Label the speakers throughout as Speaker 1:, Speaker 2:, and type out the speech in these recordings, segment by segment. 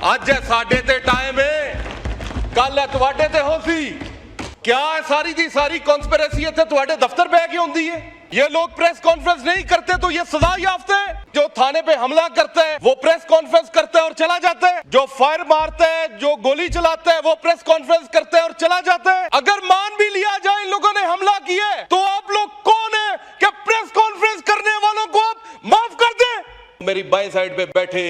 Speaker 1: ਅੱਜ ਹੈ ਸਾਡੇ ਤੇ ਟਾਈਮ ਹੈ, ਕੱਲ ਹੈ ਤੁਹਾਡੇ ਤੇ ਹੋ ਸੀ। क्या है सारी दी सारी कॉन्स्पिरेसी इत्थे तुहाडे दफ्तर बह के होंदी है? ये लोग प्रेस कॉन्फ्रेंस नहीं करते तो ये सजा याफ्ते है। जो थाने पे हमला करता है वो प्रेस कॉन्फ्रेंस करता है और चला जाता है। जो फायर मारता है, जो गोली चलाता है, वो प्रेस कॉन्फ्रेंस करता है और चला जाता है। अगर मान भी लिया जाए इन लोगों ने हमला किया है तो आप लोग कौन है कि प्रेस कॉन्फ्रेंस करने वालों को आप माफ कर दे? मेरी बाएं साइड पे बैठे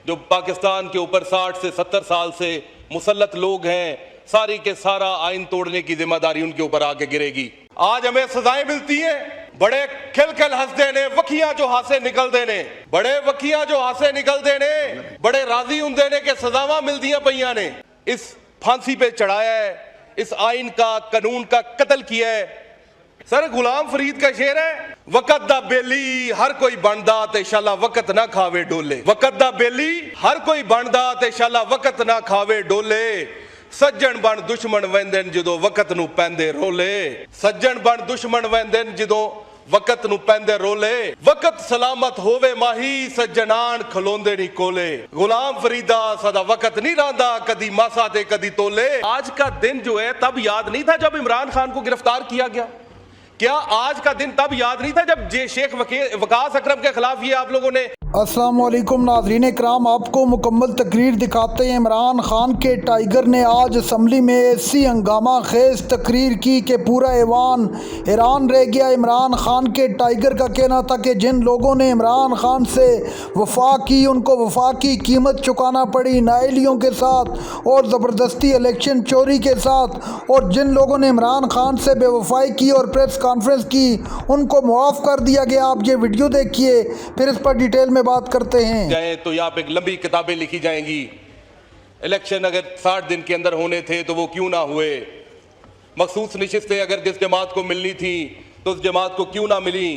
Speaker 1: जो पाकिस्तान के ऊपर 60 से 70 साल से मुसल्लत लोग हैं, सारी के सारा आइन तोड़ने की जिम्मेदारी उनके ऊपर आके गिरेगी। आज हमें सजाएं मिलती हैं, बड़े खिल खिल हंसदे ने, वखियां जो हासे निकलदे ने, बड़े वखियां जो हासे निकलदे ने, बड़े राजी हुंदे ने कि सजावां मिलदियां पईयां ने। इस फांसी पे चढ़ाया है, इस आइन का कानून का कत्ल किया है। सर गुलाम फरीद का शेर है, वक़्त दा बेली हर कोई बनदा ते शाला वक़्त ना खावे डोले। वक़्त दा बेली हर कोई बनदा ते शाला वक़्त ना खावे डोले। सज्जन बन दुश्मन वैंदे जदों वक़्त नूं पैंदे रोले। सज्जन बन दुश्मन वैंदे जदों वक़्त नूं पैंदे रोले। वक़्त सलामत होवे माही सज्जनान खलोंदे नहीं कोले। गुलाम फरीदा सदा वक़्त नहीं रहांदा, कदी मासा ते कदी तोले। आज का दिन जो है तब याद नहीं था जब इमरान खान को गिरफ्तार किया गया? क्या आज का दिन तब याद नहीं था जब शेख वकास अकरम के खिलाफ ये आप लोगों ने?
Speaker 2: अस्सलाम वालेकुम नाज़रीन इकराम, आपको मुकम्मल तकरीर दिखाते हैं। इमरान खान के टाइगर ने आज असम्बली में ऐसी हंगामा खेज तकरीर की कि पूरा ऐवान हैरान रह गया। इमरान खान के टाइगर का कहना था कि जिन लोगों ने इमरान खान से वफा की उनको वफा की कीमत चुकाना पड़ी, नाअहलियों के साथ और ज़बरदस्ती इलेक्शन चोरी के साथ, और जिन लोगों ने इमरान खान से बेवफाई की और प्रेस कॉन्फ्रेंस की उनको मुआफ़ कर दिया गया। आप ये वीडियो देखिए, फिर इस पर डिटेल में बात करते हैं।
Speaker 1: जाए तो यहाँ पे लंबी किताबें लिखी जाएंगी। इलेक्शन अगर 60 दिन के अंदर होने थे तो वो क्यों ना हुए? मखसूस नशिस्तें अगर जिस जमात को मिलनी थी तो उस जमात को क्यों ना मिली?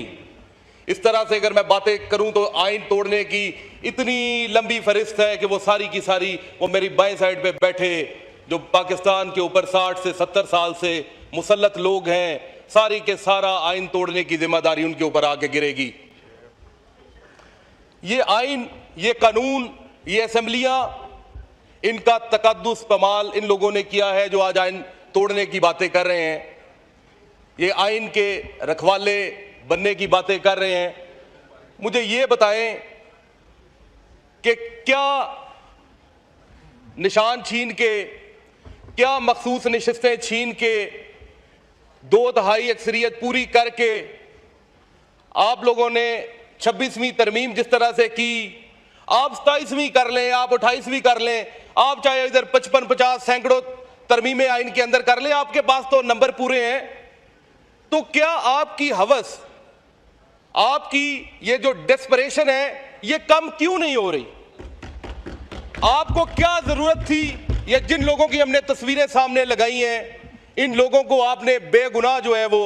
Speaker 1: इस तरह से अगर मैं बातें करूं तो आइन तोड़ने की इतनी लंबी फहरिस्त है कि वो सारी की सारी वो मेरी बाएं साइड पे बैठे जो पाकिस्तान के ऊपर 60 से 70 साल से मुसल्लत लोग हैं, सारी के सारा आइन तोड़ने की जिम्मेदारी उनके ऊपर आके गिरेगी। ये आइन, ये कानून, ये असेंबलियां, इनका तकद्दुस पमाल इन लोगों ने किया है जो आज आइन तोड़ने की बातें कर रहे हैं। ये आइन के रखवाले बनने की बातें कर रहे हैं। मुझे ये बताएं कि क्या निशान छीन के, क्या मखसूस नशिस्तें छीन के 2/3 अक्सरियत पूरी करके आप लोगों ने 26वीं तरमीम जिस तरह से की, आप 27वीं कर लें, आप 28वीं कर लें, आप चाहे इधर 55, 50 सैकड़ों तरमीमें आइन के अंदर कर लें, आपके पास तो नंबर पूरे हैं। तो क्या आपकी हवस, आपकी ये जो डेस्परेशन है, ये कम क्यों नहीं हो रही? आपको क्या जरूरत थी? ये जिन लोगों की हमने तस्वीरें सामने लगाई हैं, इन लोगों को आपने बेगुनाह जो है वो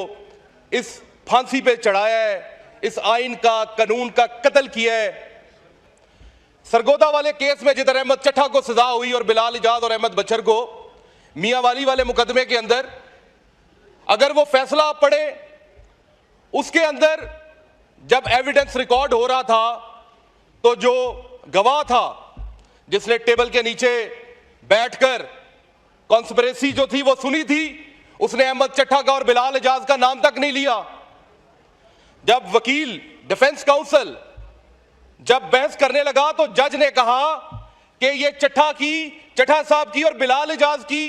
Speaker 1: इस फांसी पे चढ़ाया है, इस आइन का कानून का कत्ल किया है। सरगोदा वाले केस में जिधर अहमद चट्ठा को सजा हुई और बिलाल इजाज और अहमद बचर को मियां वाली वाले मुकदमे के अंदर अगर वो फैसला पड़े, उसके अंदर जब एविडेंस रिकॉर्ड हो रहा था तो जो गवाह था जिसने टेबल के नीचे बैठकर कॉन्स्पिरेसी जो थी वो सुनी थी, उसने अहमद चट्ठा का और बिलाल इजाज का नाम तक नहीं लिया। जब वकील डिफेंस काउंसिल जब बहस करने लगा तो जज ने कहा कि ये चट्ठा साहब की और बिलाल इजाज की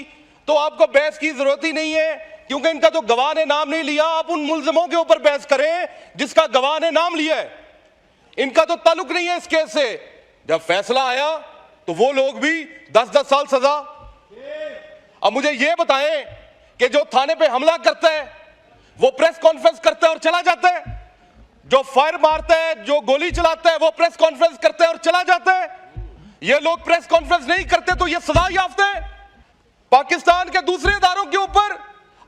Speaker 1: तो आपको बहस की जरूरत ही नहीं है, क्योंकि इनका तो गवाह ने नाम नहीं लिया। आप उन मुल्जिमों के ऊपर बहस करें जिसका गवाह ने नाम लिया है, इनका तो ताल्लुक नहीं है इस केस से। जब फैसला आया तो वो लोग भी 10-10 साल सजा। अब मुझे ये बताएं कि जो थाने पे हमला करता है वो प्रेस कॉन्फ्रेंस करता है और चला जाता है, जो फायर मारता है, जो गोली चलाता है, वो प्रेस कॉन्फ्रेंस करता है और चला जाता है। ये लोग प्रेस कॉन्फ्रेंस नहीं करते तो ये सजा याफ्ते हैं। पाकिस्तान के दूसरे इदारों के ऊपर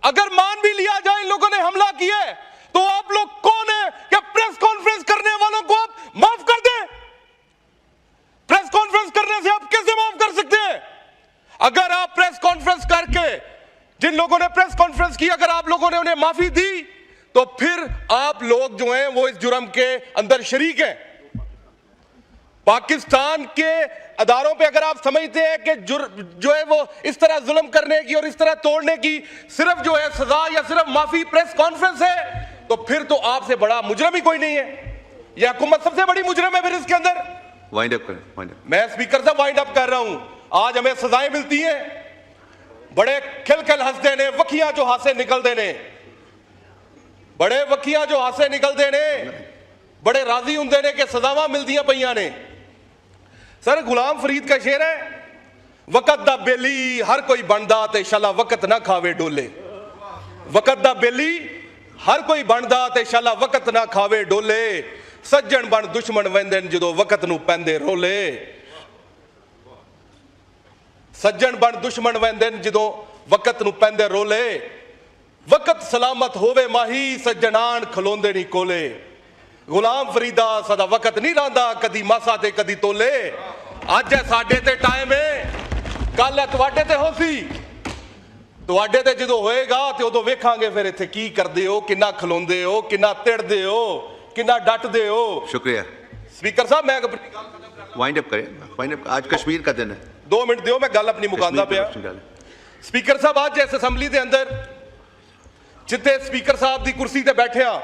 Speaker 1: अगर मान भी लिया जाए इन लोगों ने हमला किया है तो आप लोग कौन है कि प्रेस कॉन्फ्रेंस करने वालों को आप माफ कर दें? प्रेस कॉन्फ्रेंस करने से आप कैसे माफ कर सकते हैं? अगर आप प्रेस कॉन्फ्रेंस करके, जिन लोगों ने प्रेस कॉन्फ्रेंस की, अगर आप लोगों ने उन्हें माफी दी तो फिर आप लोग जो हैं वो इस जुर्म के अंदर शरीक हैं। पाकिस्तान के अदारों पे अगर आप समझते हैं कि जो है वो इस तरह जुल्म करने की और इस तरह तोड़ने की सिर्फ जो है सजा या सिर्फ माफी प्रेस कॉन्फ्रेंस है, तो फिर तो आपसे बड़ा मुजरम ही कोई नहीं है। यह हुकूमत सबसे बड़ी मुजरम है फिर इसके अंदर।
Speaker 3: वाइंड अप करें, वाइंड अप।
Speaker 1: मैं स्पीकर साहब वाइंड अप कर रहा हूं। आज हमें सजाएं मिलती हैं, बड़े खिल हंसते ने, वखियां जो हाथ से निकलते ने, बड़े वखियां जो हाथ से निकलते ने, बड़े राजी होंगे ने कि सजावां मिलदियां पईयां ने। सर गुलाम फरीद का शेर है, वकत दा बेली हर कोई बनदा ते शाला वकत ना खावे डोले। वकत दा बेली हर कोई बनदा ते शाला वकत ना खावे डोले। सज्जन बन दुश्मन वेंदे जदों वकत नूं पैंदे रोले। सज्जन बन दुश्मन वेंदे जदों वकत नूं पैंदे रोले। वकत सलामत होवे माही सज्जनान खलोंदे नहीं कोले। गुलाम फरीदा सदा वकत नहीं रहांदा कदी मासा ते कदी तोले। अज है साडे ते टाइम है, कल है तुहाडे ते होसी। तुहाडे ते जदों होएगा ते उदों वेखांगे फिर इत्थे की करदे हो, किन्ना खलोंदे हो, किन्ना तिड़दे हो, किन्ना डटदे हो।
Speaker 3: शुक्रिया
Speaker 1: स्पीकर साहब मैं
Speaker 3: वाइंड अप करें, वाइंड अप। आज कश्मीर का दिन है,
Speaker 1: 2 मिनट दियो, मैं गल अपनी मुकांदा पे। स्पीकर साहब आज इस असैम्बली के अंदर जिथे स्पीकर साहब की कुर्सी ते बैठे आ,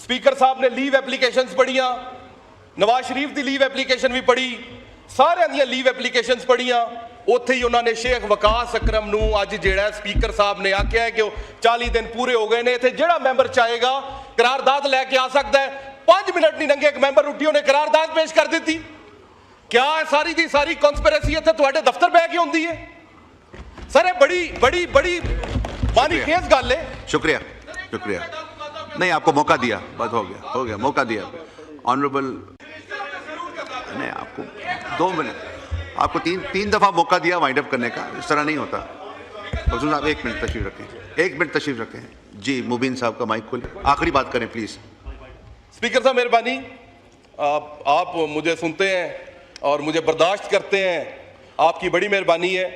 Speaker 1: स्पीकर साहब ने लीव एप्लीकेशनस पढ़िया, नवाज शरीफ की लीव एप्लीकेशन भी पढ़ी, सारे दी लीव एप्लीकेशनस पढ़िया। उत्थे ही उन्होंने शेख वकास अकरम नूं अज जिहड़ा स्पीकर साहब ने आख्या है कि 40 दिन पूरे हो गए ने, इत्थे जिहड़ा मैंबर चाहेगा करारदाद लैके आ सकता है। 5 मिनट नहीं लंघे एक मैंबर उठी उन्हें करारदाद पेश कर दी। क्या सारी दी सारी कॉन्स्पिरेसी इत्थे तुहाडे दफ्तर बह के होंदी है? सर ये बड़ी बड़ी बड़ी मानी केस गल है।
Speaker 3: शुक्रिया, शुक्रिया। नहीं, आपको मौका दिया, बस हो गया, मौका दिया। ऑनरेबल नहीं, आपको 2 मिनट, आपको तीन दफा मौका दिया वाइंड अप करने का। इस तरह नहीं होता। हुजूर साहब 1 मिनट तशरीफ रखें, 1 मिनट तशरीफ रखें। जी मुबीन साहब का माइक खोलें, आखिरी बात करें प्लीज।
Speaker 1: स्पीकर साहब मेहरबानी, आप मुझे सुनते हैं और मुझे बर्दाश्त करते हैं, आपकी बड़ी मेहरबानी है।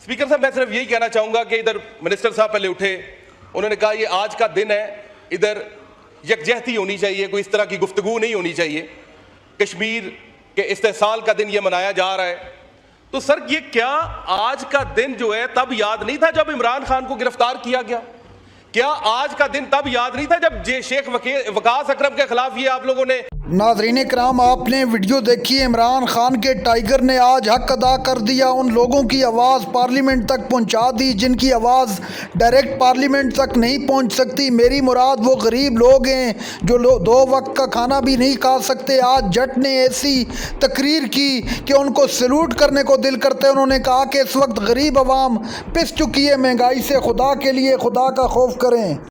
Speaker 1: स्पीकर साहब मैं सिर्फ यही कहना चाहूँगा कि इधर मिनिस्टर साहब पहले उठे, उन्होंने कहा ये आज का दिन है, इधर यकजहती होनी चाहिए, कोई इस तरह की गुफ्तगू नहीं होनी चाहिए। कश्मीर के इस्तेसाल का दिन ये मनाया जा रहा है, तो सर ये क्या आज का दिन जो है तब याद नहीं था जब इमरान खान को गिरफ्तार किया गया? क्या आज का दिन तब याद नहीं था जब शेख वकास अकरम के खिलाफ ये आप लोगों ने?
Speaker 2: नाज़रीन कराम, आपने वीडियो देखी। इमरान खान के टाइगर ने आज हक अदा कर दिया, उन लोगों की आवाज़ पार्लियामेंट तक पहुंचा दी जिनकी आवाज़ डायरेक्ट पार्लियामेंट तक नहीं पहुंच सकती। मेरी मुराद वो गरीब लोग हैं जो 2 वक्त का खाना भी नहीं खा सकते। आज जट ने ऐसी तकरीर की कि उनको सैल्यूट करने को दिल करते। उन्होंने कहा कि इस वक्त गरीब आवाम पिस चुकी है महंगाई से, खुदा के लिए खुदा का खौफ करें।